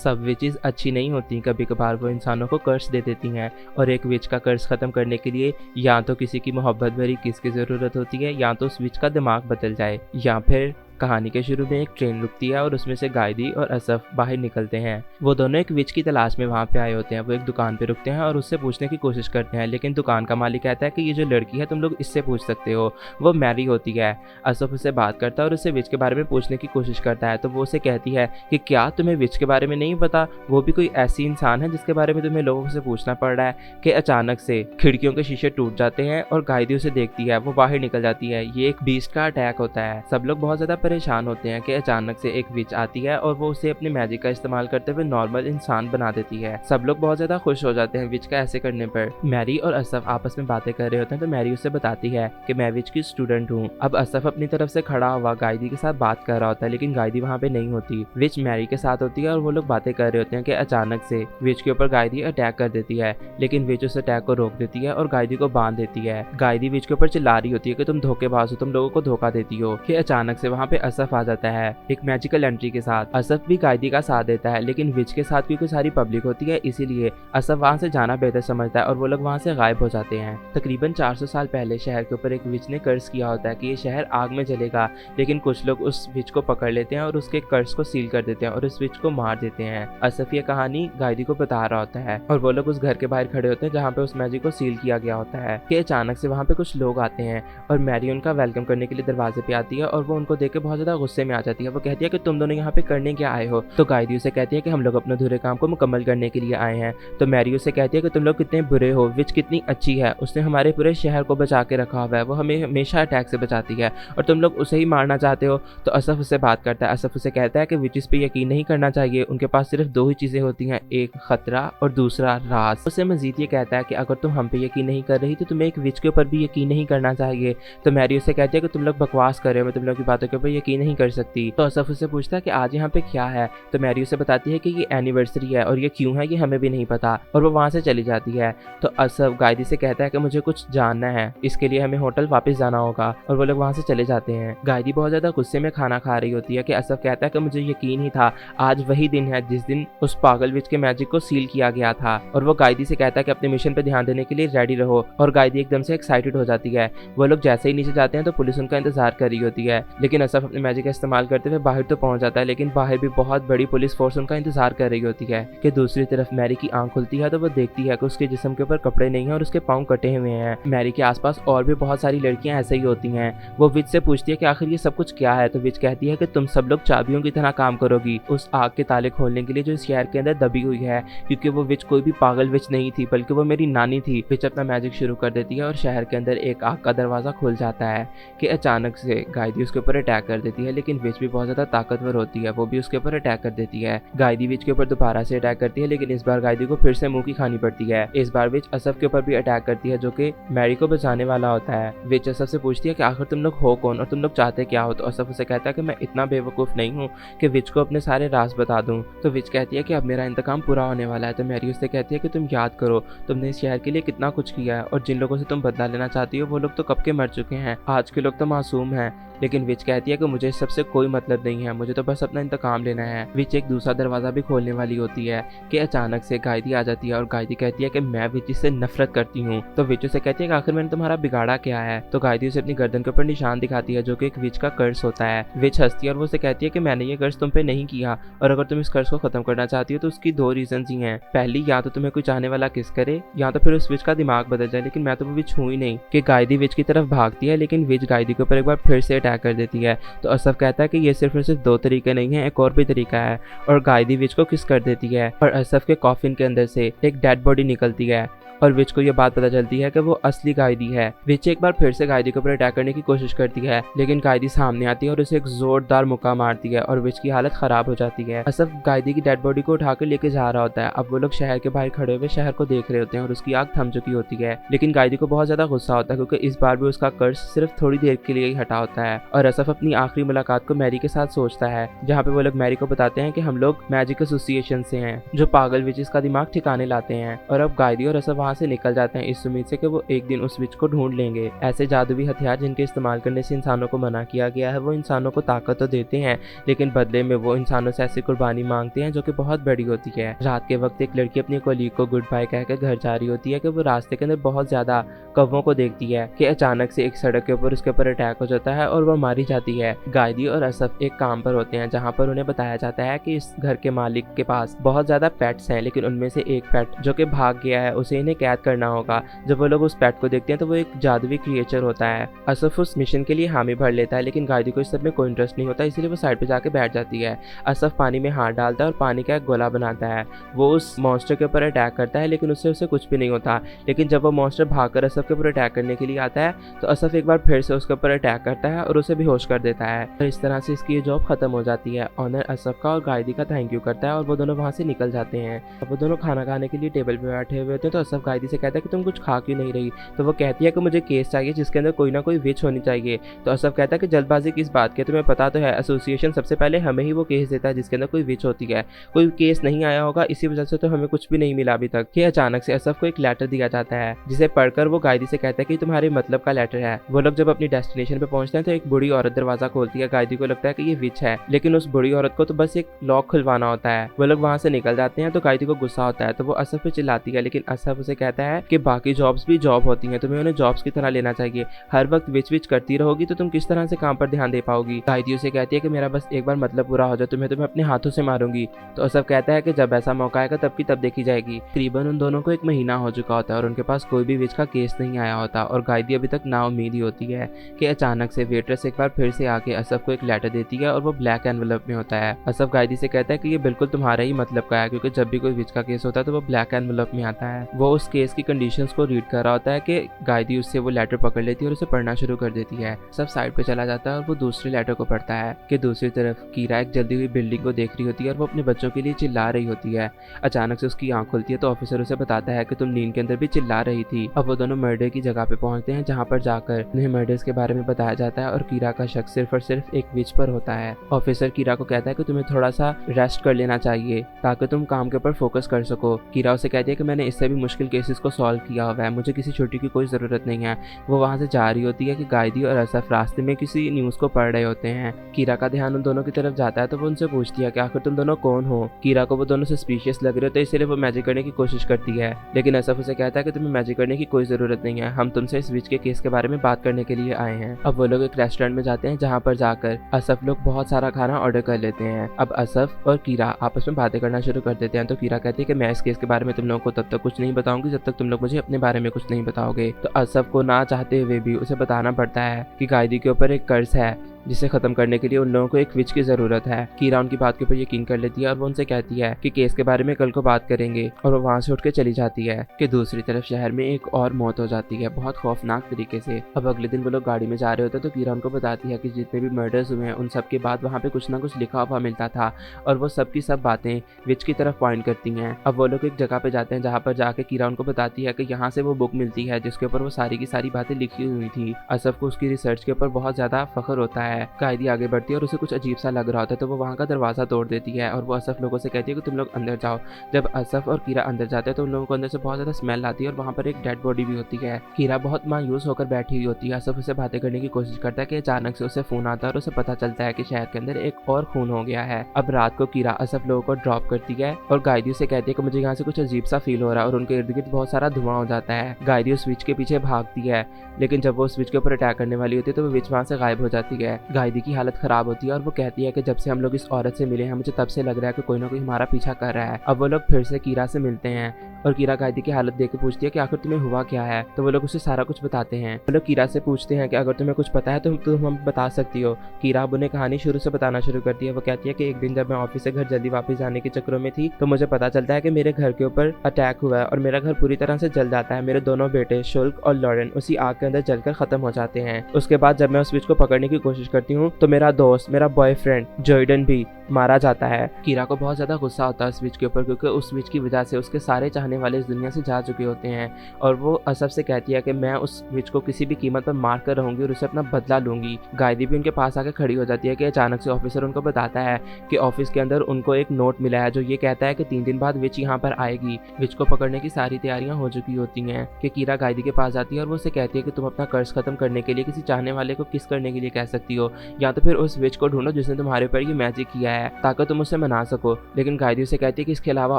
सब विचेस अच्छी नहीं होती, कभी कभार वो इंसानों को कर्स दे देती हैं और एक विच का कर्स खत्म करने के लिए या तो किसी की मोहब्बत भरी किस की जरूरत होती है या तो उस विच का दिमाग बदल जाए। या फिर कहानी के शुरू में एक ट्रेन रुकती है और उसमें से गायदी और असफ बाहर निकलते हैं। वो दोनों एक विच की तलाश में वहाँ पे आए होते हैं। वो एक दुकान पे रुकते हैं और उससे पूछने की कोशिश करते हैं, लेकिन दुकान का मालिक कहता है कि ये जो लड़की है तुम लोग इससे पूछ सकते हो, वो मैरी होती है। असफ उससे बात करता है और उससे विच के बारे में पूछने की कोशिश करता है, तो वो उसे कहती है कि क्या तुम्हें विच के बारे में नहीं पता, वो भी कोई ऐसी इंसान है जिसके बारे में तुम्हें लोगों से पूछना पड़ रहा है। कि अचानक से खिड़कियों के शीशे टूट जाते हैं और गायदी उसे देखती है, वो बाहर निकल जाती है। ये एक बीस्ट का अटैक होता है। सब लोग बहुत ज्यादा परेशान होते हैं कि अचानक से एक विच आती है और वो उसे अपनी मैजिक का इस्तेमाल करते हुए नॉर्मल इंसान बना देती है। सब लोग बहुत ज्यादा खुश हो जाते हैं विच का ऐसे करने पर। मैरी और असफ आपस में बातें कर रहे होते हैं, तो मैरी उससे बताती है कि मैं विच की स्टूडेंट हूँ। अब असफ अपनी तरफ से खड़ा हुआ गायदी के साथ बात कर रहा होता है, लेकिन गायदी वहाँ पे नहीं होती। विच मैरी के साथ होती है और वो लोग बातें कर रहे होते हैं कि अचानक से विच के ऊपर गायदी अटैक कर देती है, लेकिन विच उस अटैक को रोक देती है और गायदी को बांध देती है। गायदी विच के ऊपर चिल्ला रही होती है कि तुम धोखेबाज हो, तुम लोगों को धोखा देती हो। कि अचानक से वहाँ पे असफ आ जाता है एक मैजिकल एंट्री के साथ। असफ भी गायदी का साथ देता है, लेकिन विच के साथ क्योंकि सारी पब्लिक होती है इसीलिए असफ वहाँ से जाना बेहतर समझता है और वो लोग वहाँ से गायब हो जाते हैं। तकरीबन 400 साल पहले शहर के ऊपर एक विच ने कर्ज किया होता है कि ये शहर आग में जलेगा, लेकिन कुछ लोग उस विच को पकड़ लेते हैं और उसके कर्ज को सील कर देते हैं और उस विच को मार देते हैं। असफ ये कहानी गायदी को बता रहा होता है और वो लोग उस घर के बाहर खड़े होते हैं जहाँ पे उस मैजिक को सील किया गया होता है। कि अचानक से वहाँ पे कुछ लोग आते हैं और मैरी उनका वेलकम करने के लिए दरवाजे पे आती है और वो उनको देख के बहुत ज्यादा गुस्से में आ जाती है। वो कहती है कि तुम दोनों यहाँ पे करने क्या आए हो? तो गायदी उसे कहती है कि हम लोग अपने अधूरे काम को मुकम्मल करने के लिए आए हैं। तो मैरी उसे कहती है कि तुम लोग कितने बुरे हो, विच कितनी अच्छी है, उसने हमारे पूरे शहर को बचा के रखा हुआ है, वो हमें हमेशा अटैक से बचाती है और तुम लोग उसे ही मारना चाहते हो। तो असफ उससे बात करता है। असफ उसे कहता है कि विचेस पे यकीन नहीं करना चाहिए, उनके पास सिर्फ दो ही चीजें होती हैं, एक खतरा और दूसरा राज। उससे मजीद ये कहता है कि अगर तुम हम पे यकीन नहीं कर रही तो तुम्हें एक विच के ऊपर भी यकीन नहीं करना चाहिए। तो मैरी उसे कहती है कि तुम लोग बकवास कर रहे हो, मैं तुम लोग की बातों के ऊपर यकीन नहीं कर सकती। तो असफ उससे पूछता है कि आज यहाँ पे क्या है? तो मैरी उसे बताती है कि ये एनिवर्सरी है और ये क्यों है ये हमें भी नहीं पता, और वो वहाँ से चली जाती है। तो असफ गायदी से कहता है कि मुझे कुछ जानना है, इसके लिए हमें होटल वापस जाना होगा, और वो लोग वहाँ से चले जाते हैं। गायदी बहुत ज्यादा गुस्से में खाना खा रही होती है कि असफ कहता है कि मुझे यकीन ही था, आज वही दिन है जिस दिन उस पागल विच के मैजिक को सील किया गया था। और वो गायदी से कहता है कि अपने मिशन पे ध्यान देने के लिए रेडी रहो, और गायदी एकदम से एक्साइटेड हो जाती है। वो लोग जैसे ही नीचे जाते हैं तो पुलिस उनका इंतजार कर रही होती है, लेकिन असफ अपने मैजिक का इस्तेमाल करते हुए बाहर तो पहुंच जाता है, लेकिन बाहर भी बहुत बड़ी पुलिस फोर्स उनका इंतजार कर रही होती है। कि दूसरी तरफ मैरी की आंख खुलती है तो वो देखती है कि उसके जिस्म के ऊपर कपड़े नहीं है और उसके पाँव कटे हुए हैं। मैरी के आसपास और भी बहुत सारी लड़कियां ऐसे ही होती हैं। वो विच से पूछती है कि आखिर ये सब कुछ क्या है? तो विच कहती है कि तुम सब लोग चाबियों की तरह काम करोगी उस आग के ताले खोलने के लिए जो इस शहर के अंदर दबी हुई है, क्योंकि वो विच कोई भी पागल विच नहीं थी बल्कि वो मेरी नानी थी। विच अपना मैजिक शुरू कर देती है और शहर के अंदर एक आग का दरवाजा खुल जाता है। कि अचानक से गायदी उसके ऊपर अटैक कर देती है, लेकिन विच भी बहुत ज्यादा ताकतवर होती है, वो भी उसके ऊपर अटैक कर देती है। गायदी विच के ऊपर दोबारा से अटैक करती है, लेकिन इस बार गायदी को फिर से मुंह की खानी पड़ती है। इस बार विच असफ के ऊपर भी अटैक करती है जो कि मैरी को बचाने वाला होता है। विच असफ से पूछती है कि आखिर तुम लोग हो कौन और तुम लोग चाहते क्या हो? तो असफ उसे कहता है कि मैं इतना बेवकूफ नहीं हूँ कि विच को अपने सारे राज बता दूं। तो विच कहती है कि अब मेरा इंतकाम पूरा होने वाला है। तो मैरी उससे कहती है कि तुम याद करो तुमने इस शहर के लिए कितना कुछ किया है, और जिन लोगों से तुम बदला लेना चाहती हो वो लोग तो कब के मर चुके हैं, आज के लोग तो मासूम हैं। लेकिन विच कहती है कि मुझे इस सबसे कोई मतलब नहीं है, मुझे तो बस अपना इंतकाम लेना है। विच एक दूसरा दरवाजा भी खोलने वाली होती है कि अचानक से गायदी आ जाती है और गायदी कहती है कि मैं विच से नफरत करती हूँ। तो विच उसे कहती है कि आखिर मैंने तुम्हारा बिगाड़ा क्या है? तो गायदी उसे अपनी गर्दन के ऊपर निशान दिखाती है जो कि एक विच का कर्ज होता है। विच हंसती है और वो उसे कहती है कि मैंने ये कर्ज तुम पे नहीं किया, और अगर तुम इस कर्ज को खत्म करना चाहती हो तो उसकी दो रीजन ही हैं। पहली, या तो तुम्हें कोई चाहने वाला किस करे, या तो फिर उस विच का दिमाग बदल जाए, लेकिन मैं तो वो विच हूँ ही नहीं। कि गायदी विच की तरफ भागती है, लेकिन विच गायदी के ऊपर एक बार फिर से अटैक कर देती है। तो असफ कहता है कि ये सिर्फ और सिर्फ दो तरीके नहीं है, एक और भी तरीका है, और गायदी विच को किस कर देती है और असफ के कॉफिन के अंदर से एक डेड बॉडी निकलती है। और विच को यह बात पता चलती है कि वो असली गायदी है। विच एक बार फिर से गायदी के ऊपर अटैक करने की कोशिश करती है, लेकिन गायदी सामने आती है और उसे एक जोरदार मुक्का मारती है और विच की हालत खराब हो जाती है। असफ गायदी की डेड बॉडी को उठाकर लेके जा रहा होता है। अब वो लोग शहर के बाहर खड़े हुए शहर को देख रहे होते हैं और उसकी आग थम चुकी होती है, लेकिन गायदी को बहुत ज्यादा गुस्सा होता है क्योंकि इस बार भी उसका कर्ज सिर्फ थोड़ी देर के लिए ही हटा होता है। और असफ अपनी आखिरी मुलाकात को मैरी के साथ सोचता है, जहाँ पे वो लोग मैरी को बताते हैं कि हम लोग मैजिक एसोसिएशन से हैं जो पागल विचेस का दिमाग ठिकाने लाते हैं। और अब गायदी और असफ वहाँ से निकल जाते हैं इस उम्मीद से कि वो एक दिन उस स्विच को ढूंढ लेंगे। ऐसे जादुई हथियार जिनके इस्तेमाल करने से इंसानों को मना किया गया है वो इंसानों को ताकत तो देते हैं, लेकिन बदले में वो इंसानों से ऐसी कुर्बानी मांगते हैं जो कि बहुत बड़ी होती है। रात के वक्त एक लड़की अपनी कोलीग को गुड बाय कहकर घर जा रही होती है कि वो रास्ते के अंदर बहुत ज्यादा कौवों को देखती है कि अचानक से एक सड़क के ऊपर उसके ऊपर अटैक हो जाता है और वो मारी जाती है। गायदी और असफ एक काम पर होते हैं जहाँ पर उन्हें बताया जाता है कि इस घर के मालिक के पास बहुत ज्यादा पेट्स हैं, लेकिन उनमें से एक पेट जो कि भाग गया है उसे इन्हें कैद करना होगा। जब वो लोग उस पेट को देखते हैं तो वो एक जादुई क्रिएचर होता है। असफ उस मिशन के लिए हामी भर लेता है, लेकिन गायदी को इस सब में कोई इंटरेस्ट नहीं होता, इसलिए वो साइड पे जाके बैठ जाती है। असफ पानी में हाथ डालता है और पानी का एक गोला बनाता है। वो उस मॉन्स्टर के ऊपर अटैक करता है, लेकिन उससे उसे कुछ भी नहीं होता। लेकिन जब वो मॉन्स्टर भागकर असफ के ऊपर अटैक करने के लिए आता है तो असफ एक बार फिर से उसके ऊपर अटैक करता है और उसे बेहोश कर देता है। और इस तरह से इसकी ये जॉब खत्म हो जाती है। ऑनर असफ का और गायदी का थैंक यू करता है और वो दोनों वहाँ से निकल जाते हैं। अब वो दोनों खाना खाने के लिए टेबल पे बैठे हुए होते हैं तो असफ गायदी से कहता है कि तुम कुछ खा क्यों नहीं रही। तो वो कहती है कि मुझे केस चाहिए जिसके अंदर कोई ना कोई विच होनी चाहिए। तो असफ कहता है कि जल्दबाजी किस बात की, तुम्हें पता तो है एसोसिएशन सबसे पहले हमें ही वो केस देता है जिसके अंदर कोई विच होती है। कोई केस नहीं आया होगा, इसी वजह से तो हमें कुछ भी नहीं मिला अभी तक। कि अचानक से असफ को एक लेटर दिया जाता है जिसे पढ़कर वो गायदी से कहता है कि तुम्हारे मतलब का लेटर है। वो लोग जब अपनी डेस्टिनेशन पे पहुंचते हैं तो एक बूढ़ी औरत दरवाजा खोलती है। गायदी को लगता है कि ये विच है, लेकिन उस बूढ़ी औरत को तो बस एक लॉक खुलवाना होता है। वो लोग वहां से निकल जाते हैं तो गायदी को गुस्सा होता है तो वो असफ पे चिल्लाती है, लेकिन असफ उसे कहता है कि बाकी जॉब्स भी जॉब होती हैं, तुम्हें उन्हें जॉब्स की तरह लेना चाहिए। हर वक्त विच विच करती रहोगी तो तुम किस तरह से काम पर ध्यान दे पाओगी। गायदी उसे कहती है कि मेरा बस एक बार मतलब पूरा हो जाए, तुम्हें तो मैं अपने हाथों से मारूंगी। तो असफ कहता है कि जब ऐसा मौका आएगा तब की तब देखी जाएगी। तकरीबन उन दोनों को एक महीना हो चुका होता है और उनके पास कोई भी विच का केस नहीं आया होता और गायदी अभी तक ना उम्मीद ही होती है कि अचानक से वेट्रेस एक बार फिर से आके असफ को एक लेटर देती है और वो ब्लैक एनवेलप में होता है। असफ गायदी से कहता है कि ये बिल्कुल तुम्हारा ही मतलब का है, क्योंकि जब भी कोई विच का केस होता है तो वो ब्लैक एनवेलप में आता है। वो उस केस की कंडीशंस को रीड कर रहा होता है कि गायदी उससे वो लेटर पकड़ लेती है और उसे पढ़ना शुरू कर देती है। सब साइड पे चला जाता है और वो दूसरे लेटर को पढ़ता है कि दूसरी तरफ कीरा एक जल्दी हुई बिल्डिंग को देख रही होती है और वो अपने बच्चों के लिए चिल्ला रही होती है। अचानक से उसकी आंख खुलती है तो ऑफिसर उसे बताता है कि तुम नींद के अंदर भी चिल्ला रही थी। अब वो दोनों मर्डर की जगह पे पहुंचते हैं जहाँ पर जाकर उन्हें मर्डर्स के बारे में बताया जाता है और कीरा का शक सिर्फ और सिर्फ एक विच पर होता है। ऑफिसर कीरा को कहता है कि तुम्हें थोड़ा सा रेस्ट कर लेना चाहिए ताकि तुम काम के ऊपर फोकस कर सको। कीरा उसे कहती है कि मैंने इससे भी मुश्किल केसेस को सॉल्व किया हुआ है, मुझे किसी छुट्टी की कोई जरूरत नहीं है। वो वहाँ से जा रही होती है कि गायदी और असफ रास्ते में किसी न्यूज को पढ़ रहे होते हैं। कीरा का ध्यान उन दोनों की तरफ जाता है तो वो उनसे पूछती है कि आखिर तुम दोनों कौन हो। कीरा को वो दोनों सस्पिशियस लग रहे होते हैं इसलिए वो मैजिक करने की कोशिश करती है, लेकिन असफ उसे कहता है कि तुम्हें मैजिक करने की कोई जरूरत नहीं है, हम तुमसे इस विच के केस के बारे में बात करने के लिए आए हैं। अब वो लोग एक रेस्टोरेंट में जाते हैं जहाँ पर जाकर असफ लोग बहुत सारा खाना ऑर्डर कर लेते हैं। अब असफ और कीरा आपस में बातें करना शुरू कर देते हैं तो कीरा कहती है कि मैं इस केस के बारे में तुम लोगों को तब तक कुछ नहीं बताऊंगी जब तक तुम लोग मुझे अपने बारे में कुछ नहीं बताओगे। तो असफ को ना चाहते हुए भी उसे बताना पड़ता है कि गायदी के ऊपर एक कर्ज है जिसे खत्म करने के लिए उन लोगों को एक विच की जरूरत है। कीरा उनकी बात के ऊपर यकीन कर लेती है और वो उनसे कहती है कि केस के बारे में कल को बात करेंगे और वो वहाँ से उठ के चली जाती है। कि दूसरी तरफ शहर में एक और मौत हो जाती है बहुत खौफनाक तरीके से। अब अगले दिन वो लोग गाड़ी में जा रहे होते हैं तो कीरा उनको बताती है कि जितने भी मर्डर्स हुए हैं उन सब के बाद वहाँ पे कुछ ना कुछ लिखा हुआ मिलता था और वो सब की सब बातें विच की तरफ पॉइंट करती हैं। अब वो लोग एक जगह पे जाते हैं जहाँ पर जाके कीरा उनको बताती है कि यहाँ से वो बुक मिलती है जिसके ऊपर वो सारी की सारी बातें लिखी हुई थी। असफ को उसकी रिसर्च के ऊपर बहुत ज्यादा फख्र होता है। गायदी आगे बढ़ती है और उसे कुछ अजीब सा लग रहा होता है तो वो वहाँ का दरवाजा तोड़ देती है और वो असफ लोगों से कहती है कि तुम लोग अंदर जाओ। जब असफ और कीरा अंदर जाते हैं तो उन लोगों को अंदर से बहुत ज्यादा स्मेल आती है और वहाँ पर एक डेड बॉडी भी होती है। कीरा बहुत मायूस होकर बैठी हुई होती है। असफ उसे बातें करने की कोशिश करता है कि अचानक से उसे फोन आता है और उसे पता चलता है कि शहर के अंदर एक और खून हो गया है। अब रात को कीरा असफ लोगों को ड्रॉप करती है और गायदी से कहती है कि मुझे यहाँ से कुछ अजीब सा फील हो रहा है और उनके इर्द गिर्द बहुत सारा धुआं हो जाता है। गायदी उस स्विच के पीछे भागती है, लेकिन जब वो स्विच के ऊपर अटैक करने वाली होती है तो वो विच वहाँ से गायब हो जाती है। गायदी की हालत खराब होती है और वो कहती है कि जब से हम लोग इस औरत से मिले हैं मुझे तब से लग रहा है कि कोई ना कोई हमारा पीछा कर रहा है। अब वो लोग फिर से कीरा से मिलते हैं और कीरा गायदी की हालत देख के पूछती है कि आखिर तुम्हें हुआ क्या है। तो वो लोग उसे सारा कुछ बताते हैं। वो लोग कीरा से पूछते हैं कि अगर तुम्हें कुछ पता है तो तुम हम बता सकती हो। कीरा अब उन्हें कहानी शुरू से बताना शुरू करती है। वो कहती है कि एक दिन जब मैं ऑफिस से घर जल्दी वापस जाने के चक्करों में थी तो मुझे पता चलता है कि मेरे घर के ऊपर अटैक हुआ है और मेरा घर पूरी तरह से जल जाता है। मेरे दोनों बेटे शुल्क और लॉरेन उसी आग के अंदर जलकर खत्म हो जाते हैं। उसके बाद जब मैं उस स्विच को पकड़ने की कोशिश करती हूँ तो मेरा दोस्त, मेरा बॉयफ्रेंड जॉयडन भी मारा जाता है। कीरा को बहुत ज्यादा गुस्सा होता है स्विच के ऊपर क्योंकि उस स्विच की वजह से उसके सारे चाहने चाहने वाले इस दुनिया से जा चुके होते हैं और वो असफ से कहती है कि मैं उस विच को किसी भी कीमत पर मार कर रहूंगी और उसे अपना बदला लूंगी। गायदी भी उनके पास आके खड़ी हो जाती है कि अचानक से ऑफिसर उनको बताता है कि ऑफिस के अंदर उनको एक नोट मिला है जो ये कहता है कि 3 दिन बाद विच यहाँ पर आएगी। विच को पकड़ने की सारी तैयारियां हो चुकी होती हैं कि कीरा गायदी के पास आती है और वो उसे कहती है कि तुम अपना कर्ज खत्म करने के लिए किसी चाहने वाले को किस करने के लिए कह सकती हो, या तो फिर उस विच को ढूंढो जिसने तुम्हारे ऊपर ये मैजिक किया है ताकि तुम उसे मना सको। लेकिन गायदी उसे कहती है कि इसके अलावा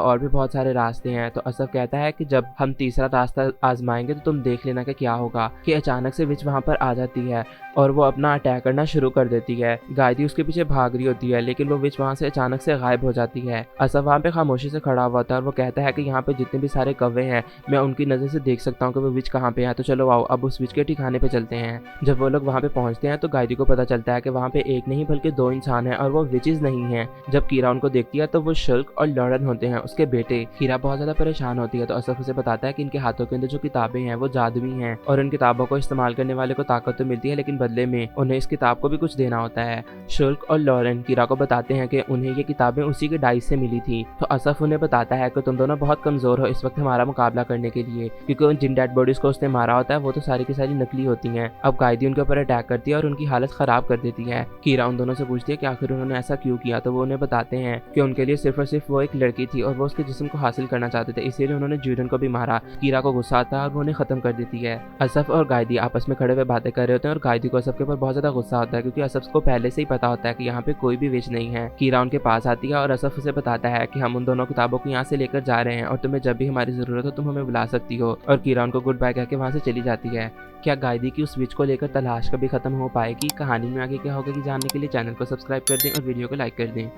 और भी बहुत सारे रास्ते हैं। तो असफ कहता है कि जब हम तीसरा रास्ता आजमाएंगे तो तुम देख लेना कि क्या होगा। कि अचानक से विच वहां पर आ जाती है और वो अपना अटैक करना शुरू कर देती है। गायदी उसके पीछे भाग रही होती है लेकिन वो विच वहां से अचानक से गायब हो जाती है। असफ वहां पे खामोशी से खड़ा हुआ था और वो कहता है कि यहाँ पे जितने भी सारे कौवे हैं मैं उनकी नजर से देख सकता हूँ कि वो विच कहाँ पे है, तो चलो आओ अब उस विच के ठिकाने पे चलते हैं। जब वो लोग वहाँ पे पहुंचते हैं तो गायदी को पता चलता है कि वहाँ पे एक नहीं बल्कि 2 इंसान हैं और वो विचेस नहीं है। जब कीरा उनको देखती है तो वो शुल्क और लॉरेन होते हैं उसके बेटे। कीरा बहुत ज्यादा परेशान होती है तो असफ उसे बताता है कि इनके हाथों के अंदर जो किताबें हैं वो जादुई हैं और इन किताबों को इस्तेमाल करने वाले को ताकत तो मिलती है लेकिन बदले में उन्हें इस किताब को भी कुछ देना होता है। शुल्क और लॉरेन कीरा को बताते हैं कि उन्हें ये किताबें उसी के डाइस से मिली थी। तो असफ उन्हें बताता है कि तुम दोनों बहुत कमजोर हो इस वक्त हमारा मुकाबला करने के लिए, क्योंकि जिन डेड बॉडीज को उसने मारा होता है वो तो सारी की सारी नकली होती हैं। अब गायदी उनके ऊपर अटैक करती है और उनकी हालत खराब कर देती है। कीरा उन दोनों से पूछती है कि आखिर उन्होंने ऐसा क्यों किया, तो वो उन्हें बताते हैं कि उनके लिए सिर्फ और सिर्फ वो एक लड़की थी और वो उसके जिस्म को हासिल करना चाहते थे, इसीलिए उन्होंने जूडन को भी मारा। कीरा को गुस्सा आता है और वो उन्हें खत्म कर देती है। असफ और गायदी आपस में खड़े हुए बातें कर रहे होते हैं और गायदी को असफ के ऊपर बहुत ज्यादा गुस्सा होता है क्योंकि असफ को पहले से ही पता होता है कि यहाँ पे कोई भी विच नहीं है। कीरा उनके पास आती है और असफ उसे बताता है कि हम उन दोनों किताबों को यहाँ से लेकर जा रहे हैं और तुम्हें जब भी हमारी जरूरत हो तुम हमें बुला सकती हो। और कीरा उनको गुड बाय कहकर वहाँ से चली जाती है। क्या गायदी की उस विच को लेकर तलाश कभी खत्म हो पाएगी? कहानी में आगे क्या होगा कि जानने के लिए चैनल को सब्सक्राइब कर दें और वीडियो को लाइक कर दें।